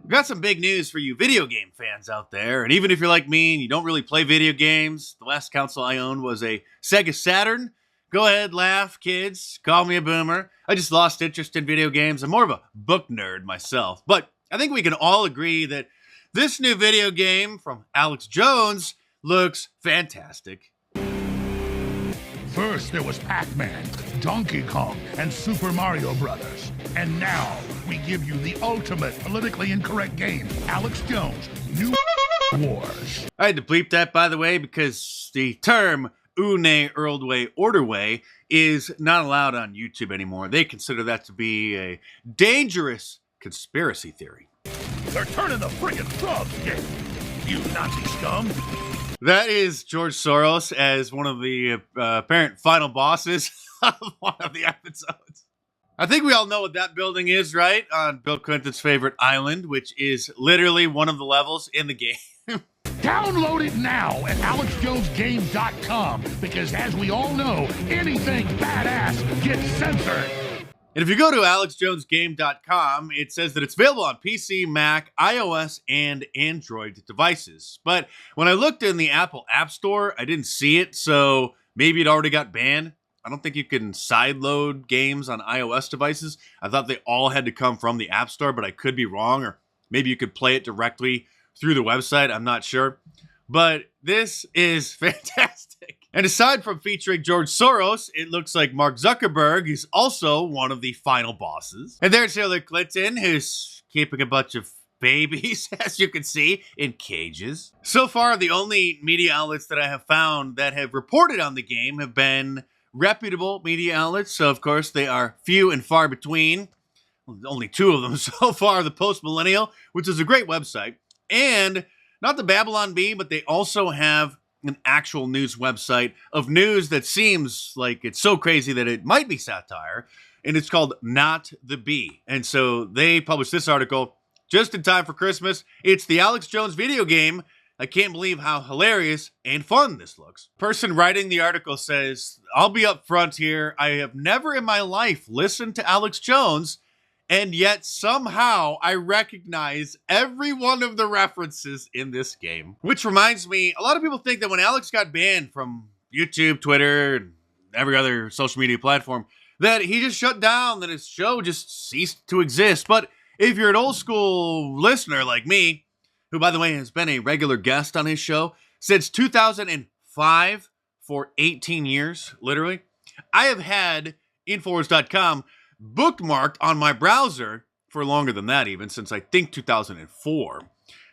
Got some big news for you video game fans out there. And even if you're like me and you don't really play video games, the last console I owned was a Sega Saturn. Go ahead, laugh, kids. Call me a boomer. I just lost interest in video games. I'm more of a book nerd myself. But I think we can all agree that this new video game from Alex Jones looks fantastic. First, there was Pac-Man, Donkey Kong, and Super Mario Brothers. And now, we give you the ultimate politically incorrect game, Alex Jones' New Wars. I had to bleep that, by the way, because the term Une Earldway Orderway is not allowed on YouTube anymore. They consider that to be a dangerous conspiracy theory. They're turning the friggin' frogs gay, you Nazi scum. That is George Soros as one of the apparent final bosses of one of the episodes. I think we all know what that building is, right? On Bill Clinton's favorite island, which is literally one of the levels in the game. Download it now at AlexJonesGame.com because, as we all know, anything badass gets censored. And if you go to AlexJonesGame.com, it says that it's available on PC, Mac, iOS, and Android devices. But when I looked in the Apple App Store, I didn't see it, so maybe it already got banned. I don't think you can sideload games on iOS devices. I thought they all had to come from the App Store, but I could be wrong, or maybe you could play it directly through the website. I'm not sure. But this is fantastic. And aside from featuring George Soros, it looks like Mark Zuckerberg is also one of the final bosses. And there's Hillary Clinton, who's keeping a bunch of babies, as you can see, in cages. So far, the only media outlets that I have found that have reported on the game have been reputable media outlets. So, of course, they are few and far between. Only two of them so far, the Post Millennial, which is a great website, and not the Babylon Bee, but they also have an actual news website of news that seems like it's so crazy that it might be satire, and it's called Not the Bee. And so they published this article just in time for Christmas. It's the Alex Jones video game. I can't believe how hilarious and fun this looks. Person writing the article says, I'll be up front here. I have never in my life listened to Alex Jones, and yet somehow I recognize every one of the references in this game. Which reminds me, a lot of people think that when Alex got banned from YouTube, Twitter, and every other social media platform, that he just shut down, that his show just ceased to exist. But if you're an old school listener like me, who, by the way, has been a regular guest on his show since 2005 for 18 years, literally, I have had Infowars.com bookmarked on my browser for longer than that, even since I think 2004.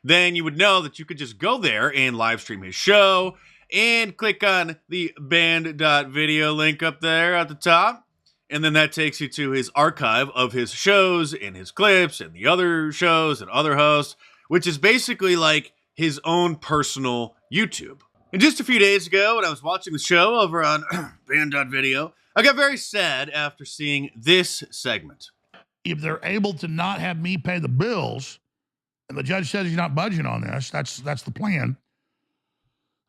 Then you would know that you could just go there and live stream his show and click on the band.video link up there at the top. And then that takes you to his archive of his shows and his clips and the other shows and other hosts, which is basically like his own personal YouTube. And just a few days ago, when I was watching the show over on band.video, I got very sad after seeing this segment. If they're able to not have me pay the bills, and the judge says he's not budging on this, that's the plan,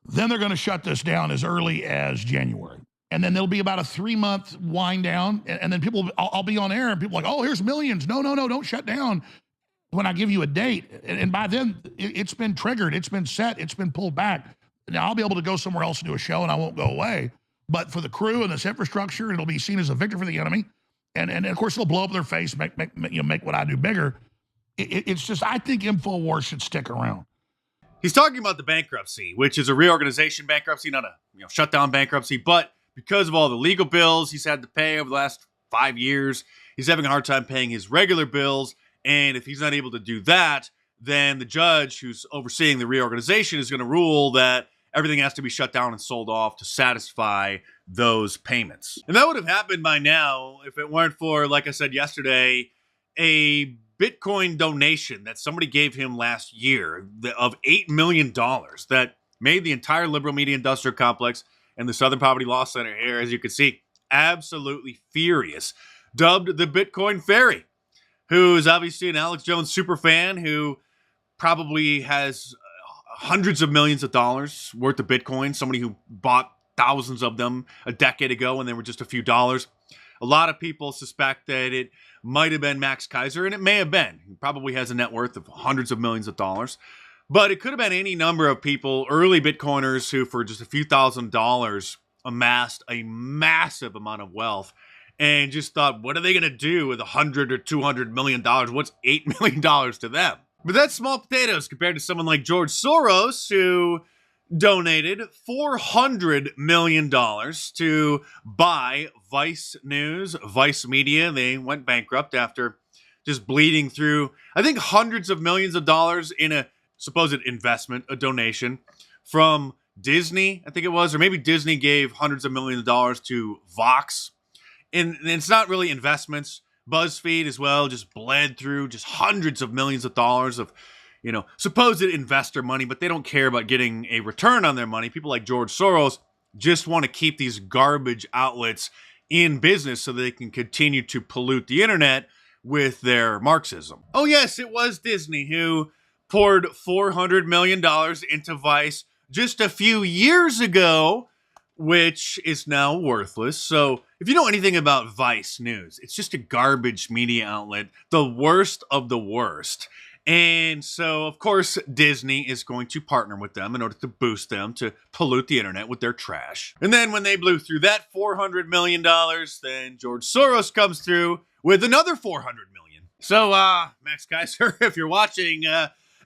then they're going to shut this down as early as January. And then there'll be about a 3-month wind down, and then I'll be on air, and people are like, oh, here's millions. No, don't shut down when I give you a date. And by then, it's been triggered, it's been set, it's been pulled back. Now, I'll be able to go somewhere else and do a show, and I won't go away. But for the crew and this infrastructure, it'll be seen as a victory for the enemy. And of course, it'll blow up their face, make what I do bigger. It's just, I think Infowars should stick around. He's talking about the bankruptcy, which is a reorganization bankruptcy, not a shutdown bankruptcy. But because of all the legal bills he's had to pay over the last 5 years, he's having a hard time paying his regular bills. And if he's not able to do that, then the judge who's overseeing the reorganization is going to rule that everything has to be shut down and sold off to satisfy those payments. And that would have happened by now if it weren't for, like I said yesterday, a Bitcoin donation that somebody gave him last year of $8 million that made the entire liberal media industrial complex and the Southern Poverty Law Center here, as you can see, absolutely furious. Dubbed the Bitcoin Fairy, who is obviously an Alex Jones super fan who probably has hundreds of millions of dollars worth of Bitcoin, somebody who bought thousands of them a decade ago when they were just a few dollars. A lot of people suspect that it might have been Max Kaiser, and it may have been. He probably has a net worth of hundreds of millions of dollars. But it could have been any number of people, early Bitcoiners, who for just a few $1,000s amassed a massive amount of wealth and just thought, what are they going to do with $100 or $200 million? What's $8 million to them? But that's small potatoes compared to someone like George Soros, who donated $400 million to buy Vice News, Vice Media. They went bankrupt after just bleeding through, I think, hundreds of millions of dollars in a supposed investment, a donation from Disney, I think it was, or maybe Disney gave hundreds of millions of dollars to Vox. And it's not really investments. BuzzFeed as well just bled through just hundreds of millions of dollars of, supposed investor money, but they don't care about getting a return on their money. People like George Soros just want to keep these garbage outlets in business so they can continue to pollute the internet with their Marxism. Oh yes, it was Disney who poured $400 million into Vice just a few years ago, which is now worthless. So if you know anything about Vice News, it's just a garbage media outlet, the worst of the worst. And so, of course, Disney is going to partner with them in order to boost them to pollute the internet with their trash. And then when they blew through that $400 million, then George Soros comes through with another $400 million. So, Max Kaiser, if you're watching,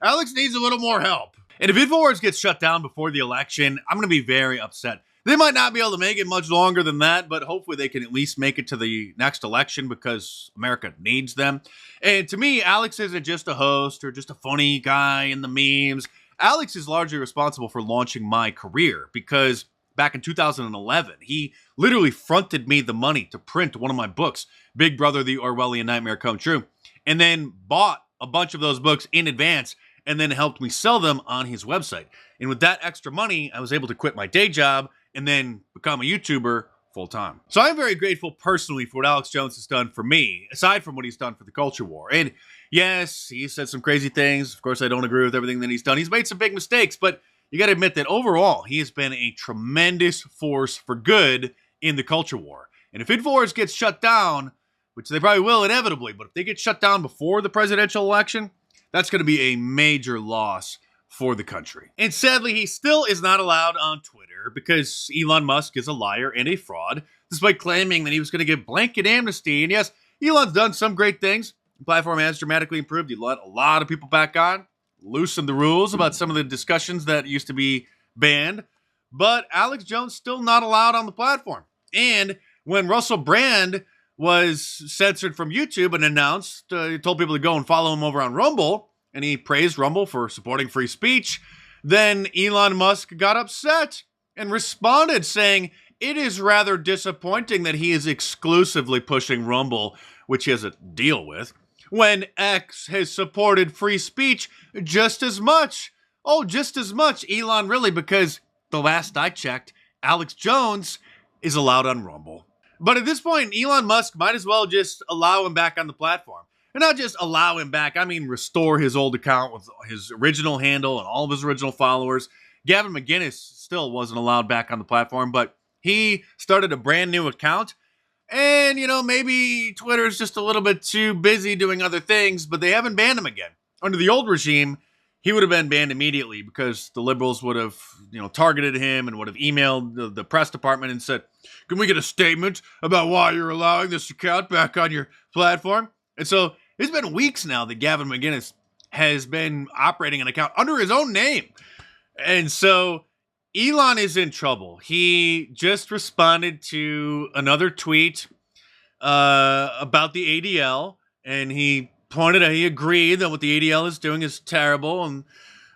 Alex needs a little more help. And if Infowars gets shut down before the election, I'm going to be very upset. They might not be able to make it much longer than that, but hopefully they can at least make it to the next election because America needs them. And to me, Alex isn't just a host or just a funny guy in the memes. Alex is largely responsible for launching my career because back in 2011, he literally fronted me the money to print one of my books, Big Brother, The Orwellian Nightmare Come True, and then bought a bunch of those books in advance and then helped me sell them on his website. And with that extra money, I was able to quit my day job and then become a YouTuber full-time. So I'm very grateful personally for what Alex Jones has done for me, aside from what he's done for the culture war. And yes, he said some crazy things. Of course, I don't agree with everything that he's done. He's made some big mistakes, but you got to admit that overall, he has been a tremendous force for good in the culture war. And if Infowars gets shut down, which they probably will inevitably, but if they get shut down before the presidential election, that's going to be a major loss for the country. And sadly, he still is not allowed on Twitter because Elon Musk is a liar and a fraud, despite claiming that he was going to give blanket amnesty. And yes, Elon's done some great things. The platform has dramatically improved. He let a lot of people back on, loosened the rules about some of the discussions that used to be banned. But Alex Jones still not allowed on the platform. And when Russell Brand was censored from YouTube and announced, he told people to go and follow him over on Rumble, and he praised Rumble for supporting free speech, then Elon Musk got upset and responded saying it is rather disappointing that he is exclusively pushing Rumble, which he has a deal with, when X has supported free speech just as much. Oh, just as much, Elon, really, because the last I checked, Alex Jones is allowed on Rumble. But at this point, Elon Musk might as well just allow him back on the platform. And not just allow him back, I mean restore his old account with his original handle and all of his original followers. Gavin McInnes still wasn't allowed back on the platform, but he started a brand new account. And, maybe Twitter's just a little bit too busy doing other things, but they haven't banned him again. Under the old regime, he would have been banned immediately because the liberals would have, targeted him and would have emailed the press department and said, can we get a statement about why you're allowing this account back on your platform? And so it's been weeks now that Gavin McInnes has been operating an account under his own name. And so Elon is in trouble. He just responded to another tweet about the ADL, and he pointed out, he agreed that what the ADL is doing is terrible, and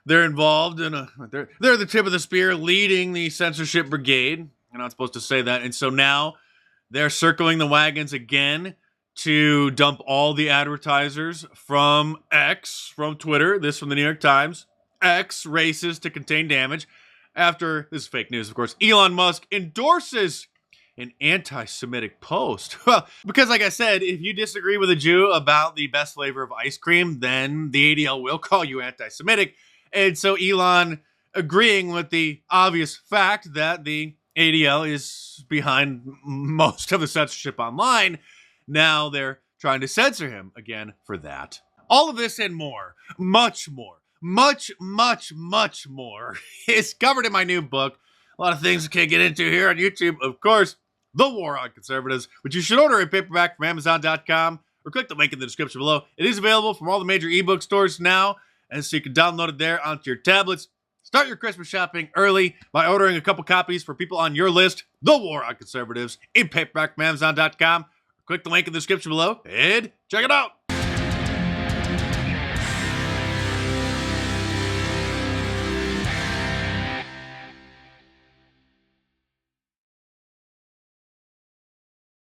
they're involved in they're the tip of the spear leading the censorship brigade. You're not supposed to say that. And so now they're circling the wagons again to dump all the advertisers from X, from Twitter, this from the New York Times, X races to contain damage. After, this is fake news, of course, Elon Musk endorses an anti-Semitic post. Well, because like I said, if you disagree with a Jew about the best flavor of ice cream, then the ADL will call you anti-Semitic. And so Elon, agreeing with the obvious fact that the ADL is behind most of the censorship online. Now they're trying to censor him again for that. All of this and more, much more, much more is covered in my new book. A lot of things I can't get into here on YouTube. Of course, The War on Conservatives, which you should order in paperback from Amazon.com or click the link in the description below. It is available from all the major ebook stores now, and so you can download it there onto your tablets. Start your Christmas shopping early by ordering a couple copies for people on your list. The War on Conservatives in paperback from Amazon.com. Click the link in the description below and check it out.